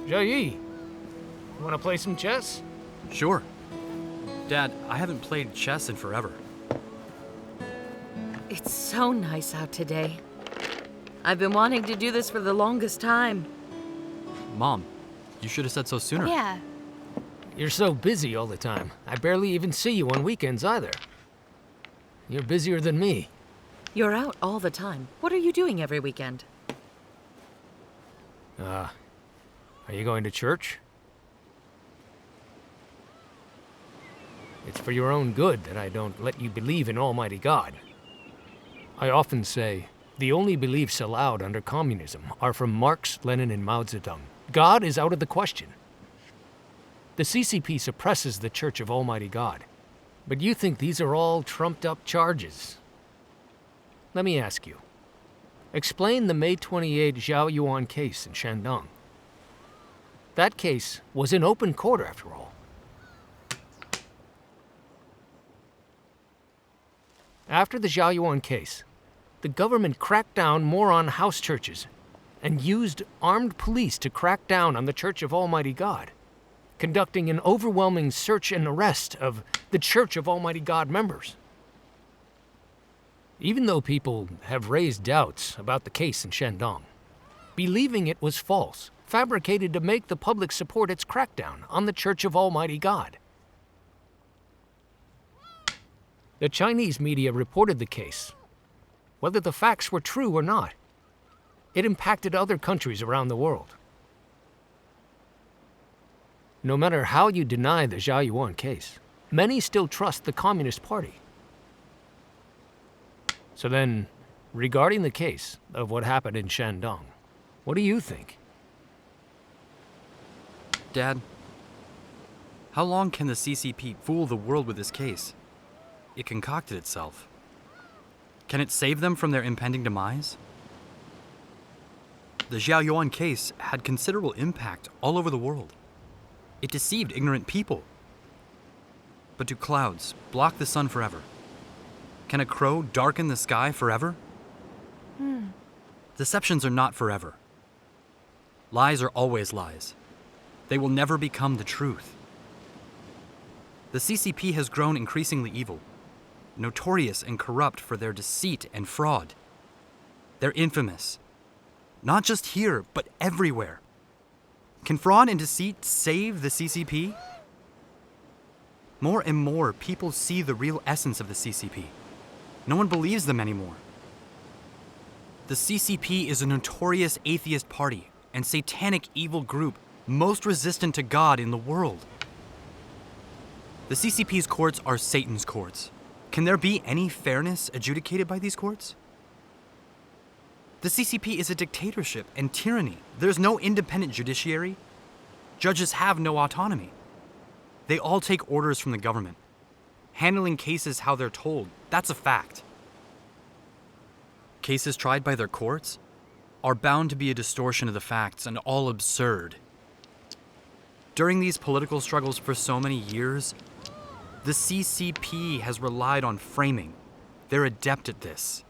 Zhaoyuan, you want to play some chess? Sure. Dad, I haven't played chess in forever. It's so nice out today. I've been wanting to do this for the longest time. Mom, you should have said so sooner. Yeah. You're so busy all the time. I barely even see you on weekends either. You're busier than me. You're out all the time. What are you doing every weekend? Are you going to church? It's for your own good that I don't let you believe in Almighty God. I often say, the only beliefs allowed under communism are from Marx, Lenin, and Mao Zedong. God is out of the question. The CCP suppresses the Church of Almighty God. But you think these are all trumped-up charges. Let me ask you. Explain the May 28 Zhaoyuan case in Shandong. That case was in open court, after all. After the Zhaoyuan case, the government cracked down more on house churches and used armed police to crack down on the Church of Almighty God, conducting an overwhelming search and arrest of the Church of Almighty God members. Even though people have raised doubts about the case in Shandong, believing it was false, fabricated to make the public support its crackdown on the Church of Almighty God. The Chinese media reported the case. Whether the facts were true or not, it impacted other countries around the world. No matter how you deny the Zhaoyuan case, many still trust the Communist Party. So then, regarding the case of what happened in Shandong, what do you think? Dad, how long can the CCP fool the world with this case? It concocted itself. Can it save them from their impending demise? The Zhaoyuan case had considerable impact all over the world. It deceived ignorant people. But do clouds block the sun forever? Can a crow darken the sky forever? Deceptions are not forever. Lies are always lies. They will never become the truth. The CCP has grown increasingly evil, notorious and corrupt for their deceit and fraud. They're infamous, not just here, but everywhere. Can fraud and deceit save the CCP? More and more people see the real essence of the CCP. No one believes them anymore. The CCP is a notorious atheist party and satanic evil group most resistant to God in the world. The CCP's courts are Satan's courts. Can there be any fairness adjudicated by these courts? The CCP is a dictatorship and tyranny. There's no independent judiciary. Judges have no autonomy. They all take orders from the government. Handling cases how they're told, that's a fact. Cases tried by their courts are bound to be a distortion of the facts and all absurd. During these political struggles for so many years, the CCP has relied on framing. They're adept at this.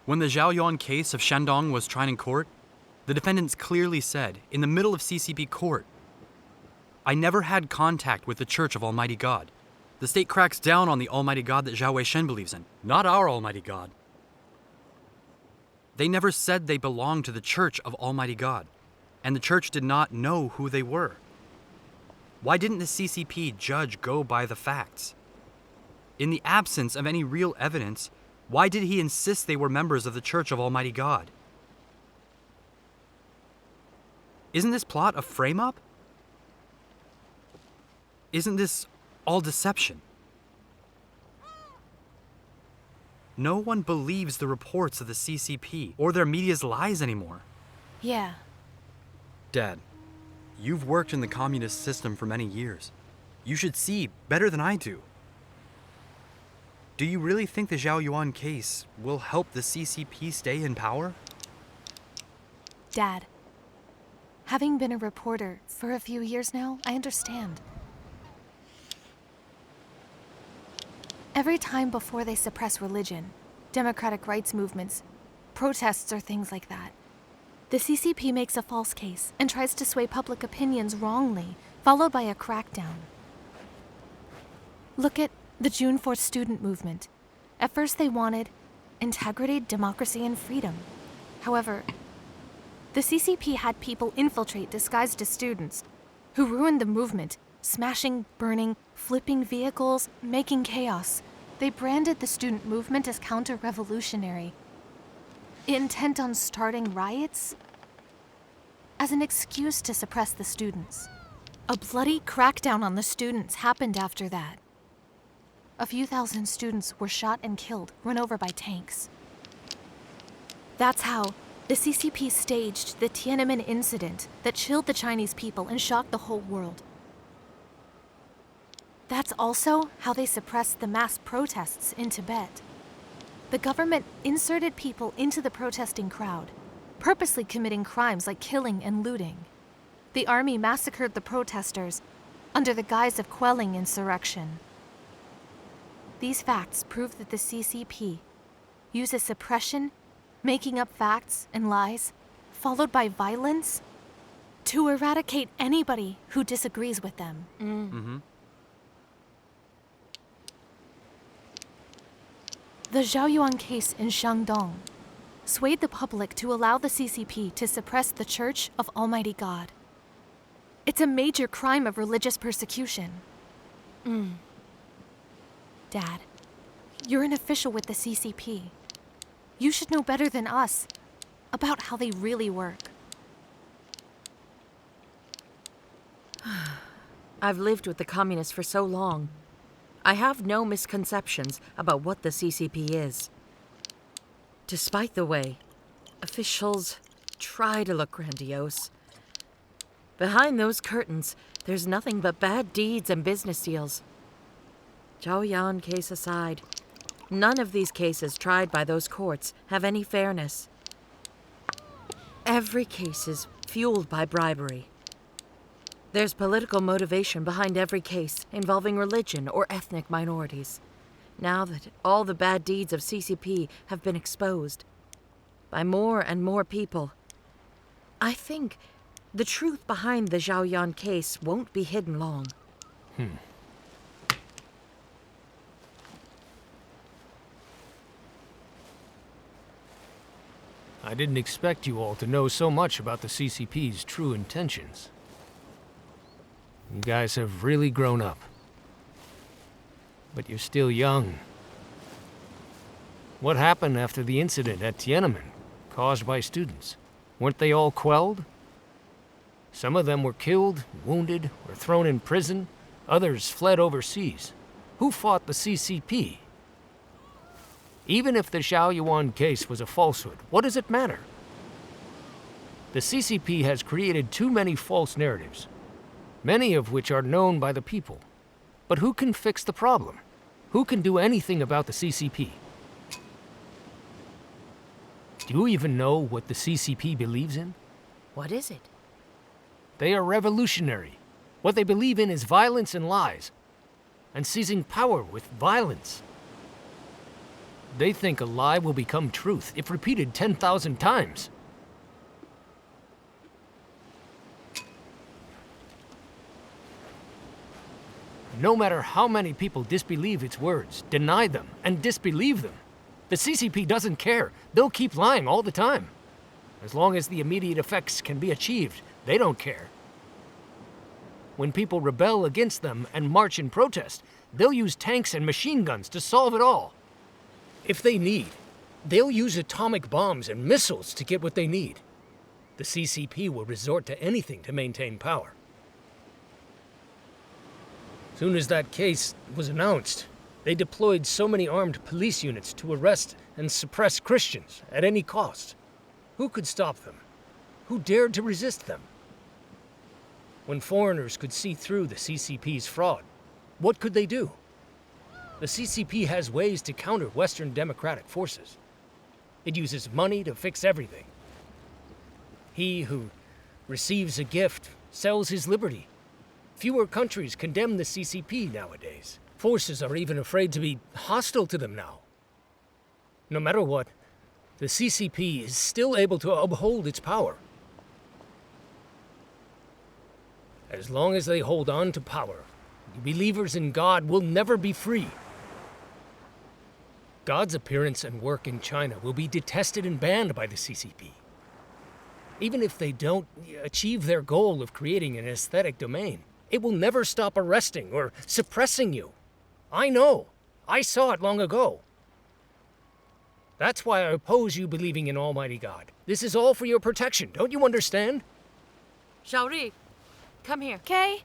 When the Zhaoyuan case of Shandong was tried in court, the defendants clearly said, in the middle of CCP court, "I never had contact with the Church of Almighty God. The state cracks down on the Almighty God that Zhao Weishen believes in, not our Almighty God." They never said they belonged to the Church of Almighty God, and the Church did not know who they were. Why didn't the CCP judge go by the facts? In the absence of any real evidence, why did he insist they were members of the Church of Almighty God? Isn't this plot a frame-up? Isn't this all deception? No one believes the reports of the CCP or their media's lies anymore. Yeah. Dad, you've worked in the communist system for many years. You should see better than I do. Do you really think the Zhaoyuan case will help the CCP stay in power? Dad, having been a reporter for a few years now, I understand. Every time before they suppress religion, democratic rights movements, protests or things like that, The CCP makes a false case and tries to sway public opinions wrongly, followed by a crackdown. Look at the June 4th student movement. At first they wanted integrity, democracy, and freedom. However, the CCP had people infiltrate disguised as students who ruined the movement, smashing, burning, flipping vehicles, making chaos. They branded the student movement as counter-revolutionary, intent on starting riots as an excuse to suppress the students. A bloody crackdown on the students happened after that. A few thousand students were shot and killed, run over by tanks. That's how the CCP staged the Tiananmen incident that chilled the Chinese people and shocked the whole world. That's also how they suppressed the mass protests in Tibet. The government inserted people into the protesting crowd, purposely committing crimes like killing and looting. The army massacred the protesters under the guise of quelling insurrection. These facts prove that the CCP uses suppression, making up facts and lies, followed by violence, to eradicate anybody who disagrees with them. The Zhaoyuan case in Shandong swayed the public to allow the CCP to suppress the Church of Almighty God. It's a major crime of religious persecution. Dad, you're an official with the CCP. You should know better than us about how they really work. I've lived with the communists for so long. I have no misconceptions about what the CCP is. Despite the way officials try to look grandiose, behind those curtains, there's nothing but bad deeds and business deals. Zhaoyuan case aside, none of these cases tried by those courts have any fairness. Every case is fueled by bribery. There's political motivation behind every case involving religion or ethnic minorities. Now that all the bad deeds of CCP have been exposed by more and more people, I think the truth behind the Zhaoyuan case won't be hidden long. I didn't expect you all to know so much about the CCP's true intentions. You guys have really grown up. But you're still young. What happened after the incident at Tiananmen, caused by students? Weren't they all quelled? Some of them were killed, wounded, or thrown in prison. Others fled overseas. Who fought the CCP? Even if the Zhaoyuan case was a falsehood, what does it matter? The CCP has created too many false narratives, many of which are known by the people. But who can fix the problem? Who can do anything about the CCP? Do you even know what the CCP believes in? What is it? They are revolutionary. What they believe in is violence and lies, and seizing power with violence. They think a lie will become truth if repeated 10,000 times. No matter how many people disbelieve its words, deny them, and disbelieve them, the CCP doesn't care. They'll keep lying all the time. As long as the immediate effects can be achieved, they don't care. When people rebel against them and march in protest, they'll use tanks and machine guns to solve it all. If they need, they'll use atomic bombs and missiles to get what they need. The CCP will resort to anything to maintain power. Soon as that case was announced, they deployed so many armed police units to arrest and suppress Christians at any cost. Who could stop them? Who dared to resist them? When foreigners could see through the CCP's fraud, what could they do? The CCP has ways to counter Western democratic forces. It uses money to fix everything. He who receives a gift sells his liberty. Fewer countries condemn the CCP nowadays. Forces are even afraid to be hostile to them now. No matter what, the CCP is still able to uphold its power. As long as they hold on to power, the believers in God will never be free. God's appearance and work in China will be detested and banned by the CCP. Even if they don't achieve their goal of creating an aesthetic domain, it will never stop arresting or suppressing you. I know. I saw it long ago. That's why I oppose you believing in Almighty God. This is all for your protection. Don't you understand? Zhaori, come here. Okay?